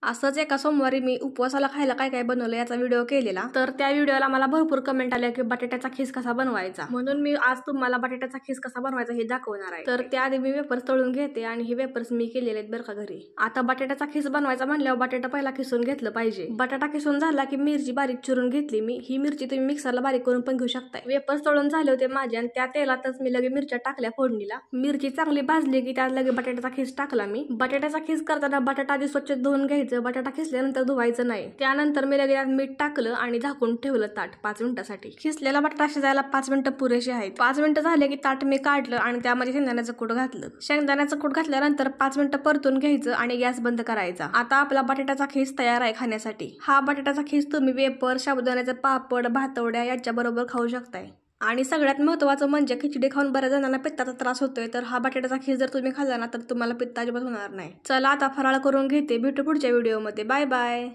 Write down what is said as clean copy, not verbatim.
असंच एका सोमवारी मी उपवासाला खायला काय काय बनवलं याचा व्हिडिओ केलेला, तर त्या व्हिडिओला मला भरपूर कमेंट आल्या की बटाट्याचा खीस कसा बनवायचा, म्हणून मी आज तुम्हाला बटाट्याचा खीस कसा बनवायचा हे दाखवणार आहे। तर त्याआधी मी वेफर्स तळून घेते आणि हे वेफर्स मी केलेले आहेत बरं का घरी। आता बटाट्याचा खीस बनवायचा म्हणल्यावर बटाटा पहिला किसून घेतलं पाहिजे। बटाटा किसून झाला की मिरची बारीक चिरून घेतली मी। ही मिरची तुम्ही मिक्सरला बारीक करून पण घेऊ शकता। वेफर्स तळून झाले होते माझे आणि त्या तेलातच मी लगे मिरच्या टाकल्या फोडणीला। मिरची चांगली भाजली की त्यात लगे बटाट्याचा खीस टाकला मी। बटाट्याचा खीस करताना बटाटा आधी स्वच्छ धुवून घ्यायचं, बटाटा खिसल्यानंतर धुवायचं नाही। त्यानंतर मी लगे मीठ टाकलं आणि झाकून ठेवलं ताट 5 मिनिटांसाठी। खिसलेला बटाटा शिजायला 5 मिनिटं पुरेशी आहेत। 5 मिनिटं झाले की ताट मी काढलं आणि त्यामध्ये शेंगदाण्याचं कूट घातलं। शेंगदाण्याचं कूट घातल्यानंतर 5 मिनिटं परतून घ्यायचं आणि गॅस बंद करायचा। आता आपला बटाट्याचा खीस तयार आहे खाण्यासाठी। हा बटाट्याचा खीस तुम्ही वेपर, साबुदाण्याचे पापड, भातवड्या याच्या बरोबर खाऊ शकताय। आणि सगळ्यात महत्त्वाचं म्हणजे खिचडी खाऊन बऱ्याच जणांना पित्ताचा त्रास होतोय, तर हा बटाट्याचा खीस जर तुम्ही खाल्ला ना तर तुम्हाला पित्त अजिबात होणार नाही। चला आता फराळ करून घेते, भेटू पुढच्या व्हिडिओमध्ये। Bye bye.